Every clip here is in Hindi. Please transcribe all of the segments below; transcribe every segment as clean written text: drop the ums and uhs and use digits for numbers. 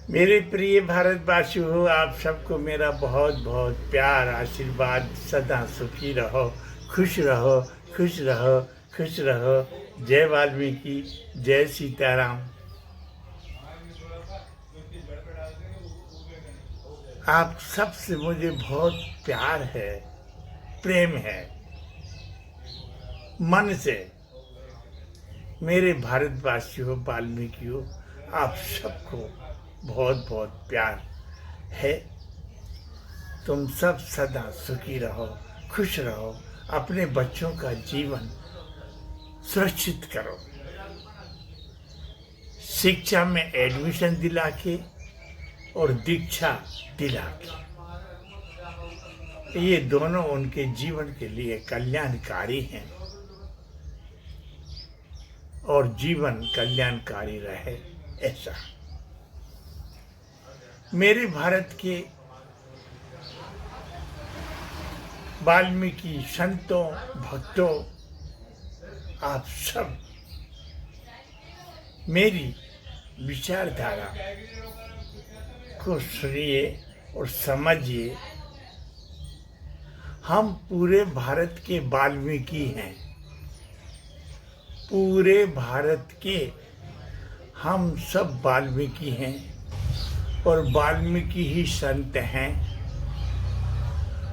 मेरे प्रिय भारतवासियों, आप सबको मेरा बहुत बहुत प्यार आशीर्वाद। सदा सुखी रहो, खुश रहो, खुश रहो, खुश रहो। जय वाल्मीकि, जय सीताराम। आप सबसे मुझे बहुत प्यार है, प्रेम है, मन से। मेरे भारतवासियों, वाल्मीकियों, आप सबको बहुत बहुत प्यार है। तुम सब सदा सुखी रहो, खुश रहो, अपने बच्चों का जीवन सुरक्षित करो, शिक्षा में एडमिशन दिला के और दीक्षा दिला के। ये दोनों उनके जीवन के लिए कल्याणकारी हैं और जीवन कल्याणकारी रहे, ऐसा। मेरे भारत के वाल्मीकि संतों, भक्तों, आप सब मेरी विचारधारा को सुनिए और समझिए। हम पूरे भारत के वाल्मीकि हैं, पूरे भारत के हम सब वाल्मीकि हैं और वाल्मीकि ही संत हैं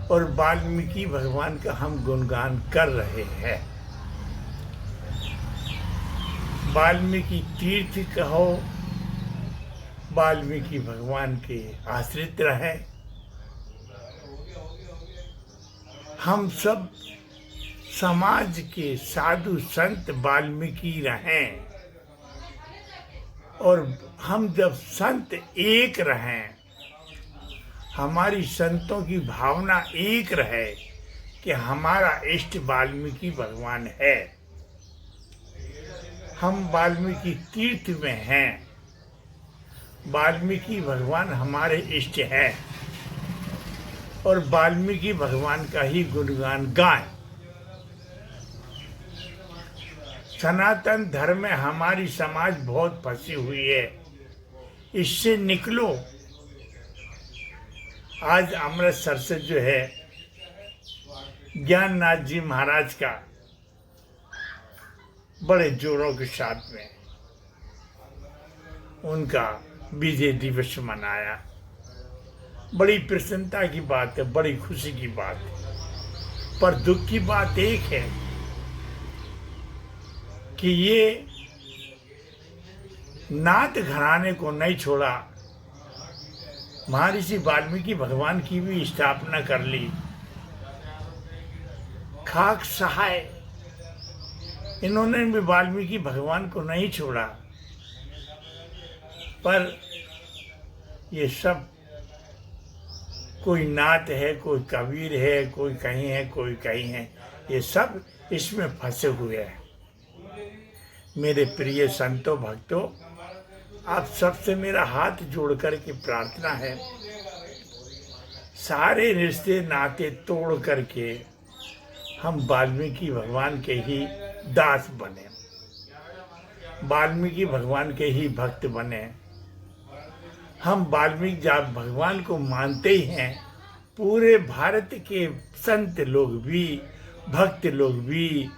और वाल्मीकि भगवान का हम गुणगान कर रहे हैं। वाल्मीकि तीर्थ कहो, वाल्मीकि भगवान के आश्रित रहे। हम सब समाज के साधु संत वाल्मीकि रहें और हम जब संत एक रहें, हमारी संतों की भावना एक रहे कि हमारा इष्ट वाल्मीकि भगवान है, हम वाल्मीकि तीर्थ में हैं, वाल्मीकि भगवान हमारे इष्ट हैं और वाल्मीकि भगवान का ही गुणगान गाएं। सनातन धर्म में हमारी समाज बहुत फंसी हुई है, इससे निकलो। आज अमृतसर से जो है ज्ञाननाथ जी महाराज का बड़े जोरों के साथ में उनका विजय दिवस मनाया। बड़ी प्रसन्नता की बात है, बड़ी खुशी की बात है। पर दुख की बात एक है कि ये नाथ घराने को नहीं छोड़ा, महर्षि वाल्मीकि भगवान की भी स्थापना कर ली। खाक सहाय, इन्होंने भी वाल्मीकि भगवान को नहीं छोड़ा। पर ये सब कोई नाथ है, कोई कबीर है, कोई कहीं है, कोई कहीं है, ये सब इसमें फंसे हुए हैं। मेरे प्रिय संतों, भक्तों, आप सबसे मेरा हाथ जोड़ कर के प्रार्थना है, सारे रिश्ते नाते तोड़ करके हम वाल्मीकि भगवान के ही दास बने, वाल्मीकि भगवान के ही भक्त बने। हम वाल्मीकि जब भगवान को मानते ही हैं, पूरे भारत के संत लोग भी, भक्त लोग भी,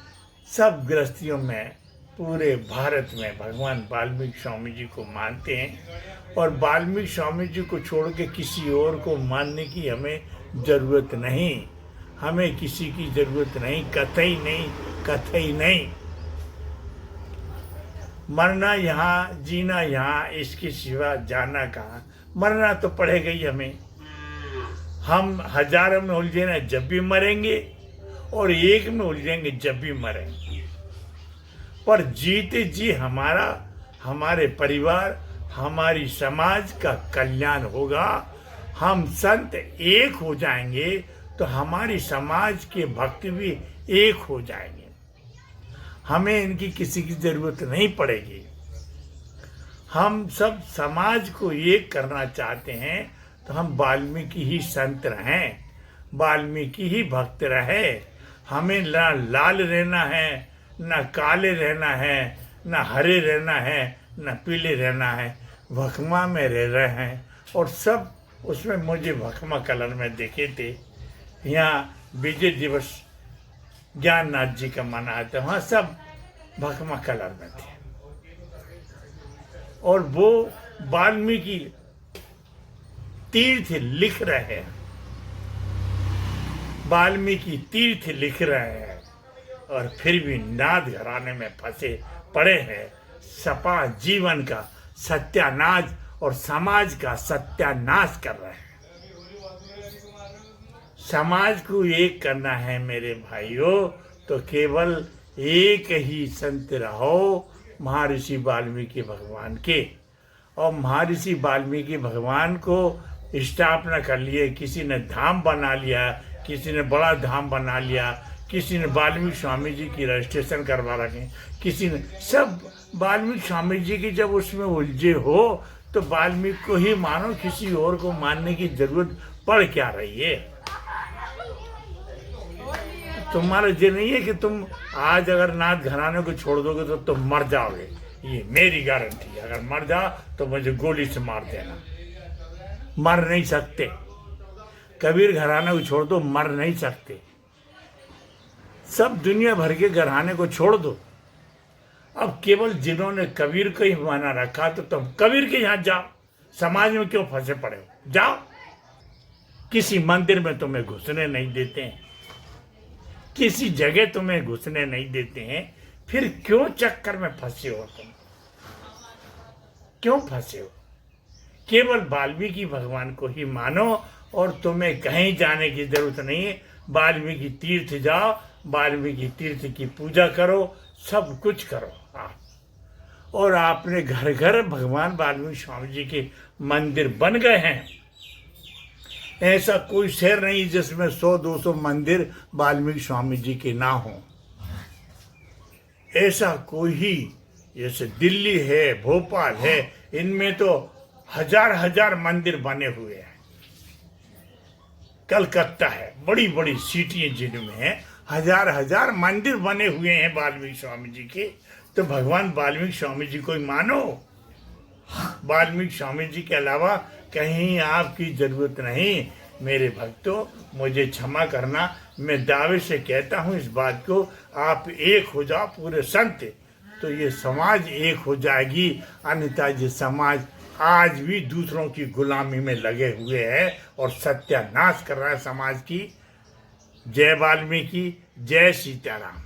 सब गृहस्थियों में, पूरे भारत में भगवान वाल्मीकि स्वामी जी को मानते हैं और वाल्मीकि स्वामी जी को छोड़ के किसी और को मानने की हमें ज़रूरत नहीं। हमें किसी की ज़रूरत नहीं, कतई नहीं, कतई नहीं। मरना यहाँ, जीना यहाँ, इसके सिवा जाना कहाँ। मरना तो पड़ेगा ही हमें। हम हजारों में उलझे ना जब भी मरेंगे और एक में उलझेंगे जब भी मरेंगे। पर जीते जी हमारा, हमारे परिवार, हमारी समाज का कल्याण होगा। हम संत एक हो जाएंगे तो हमारी समाज के भक्त भी एक हो जाएंगे। हमें इनकी किसी की जरूरत नहीं पड़ेगी। हम सब समाज को एक करना चाहते हैं तो हम वाल्मीकि ही संत रहें, वाल्मीकि ही भक्त रहे। हमें ना लाल रहना है, ना काले रहना है, ना हरे रहना है, ना पीले रहना है। भकमा में रह रहे हैं और सब उसमें मुझे भकमा कलर में देखे थे। यहाँ विजय दिवस ज्ञाननाथ जी का मनाया था, वहाँ सब भकमा कलर में थे। और वो वाल्मीकि तीर्थ लिख रहे हैं, वाल्मीकि तीर्थ लिख रहे हैं, और फिर भी नाथ घराने में फंसे पड़े हैं। सपा जीवन का सत्यानाश और समाज का सत्यानाश कर रहे हैं। समाज को एक करना है मेरे भाइयों, तो केवल एक ही संत रहो, महर्षि वाल्मीकि भगवान के। और महर्षि वाल्मीकि भगवान को स्थापना कर लिए, किसी ने धाम बना लिया, किसी ने बड़ा धाम बना लिया, किसी ने वाल्मीकि स्वामी जी की रजिस्ट्रेशन करवा रखे, किसी ने सब वाल्मीकि स्वामी जी की जब उसमें उलझे हो तो वाल्मीकि को ही मानो, किसी और को मानने की जरूरत पड़ क्या रही है। तुम्हारा ये नहीं है कि तुम आज अगर नाथ घराने को छोड़ दोगे तो तुम मर जाओगे, ये मेरी गारंटी है। अगर मर जाओ तो मुझे गोली से मार देना, मर नहीं सकते। कबीर घराने को छोड़ दो, मर नहीं सकते। सब दुनिया भर के घराने को छोड़ दो। अब केवल जिन्होंने कबीर को ही माना रखा तो तुम कबीर के यहाँ जाओ, समाज में क्यों फंसे पड़े हो, जाओ। किसी मंदिर में तुम्हें घुसने नहीं देते हैं, किसी जगह तुम्हें घुसने नहीं देते हैं, फिर क्यों चक्कर में फंसे हो तुम, क्यों फंसे हो। केवल वाल्मीकि भगवान को ही मानो और तुम्हें कहीं जाने की जरूरत नहीं है। वाल्मीकि तीर्थ जाओ, वाल्मीकि तीर्थ की पूजा करो, सब कुछ करो आप। और आपने घर घर भगवान वाल्मीकि स्वामी जी के मंदिर बन गए हैं। ऐसा कोई शहर नहीं जिसमें 100-200 मंदिर वाल्मीकि स्वामी जी के ना हो। ऐसा कोई ही, जैसे दिल्ली है, भोपाल है, इनमें तो हजार मंदिर बने हुए हैं। कलकत्ता है, बड़ी बड़ी सिटियां जिनमें है हजार मंदिर बने हुए हैं वाल्मीकि स्वामी जी के। तो भगवान वाल्मीकि स्वामी जी को ही मानो। वाल्मीकि स्वामी जी के अलावा कहीं आपकी जरूरत नहीं। मेरे भक्तों, मुझे क्षमा करना, मैं दावे से कहता हूँ इस बात को, आप एक हो जाओ पूरे संत, तो ये समाज एक हो जाएगी। अन्यथा ये समाज आज भी दूसरों की गुलामी में लगे हुए हैं और सत्यानाश कर रहा है समाज की। जय वाल्मीकि, जय सीताराम।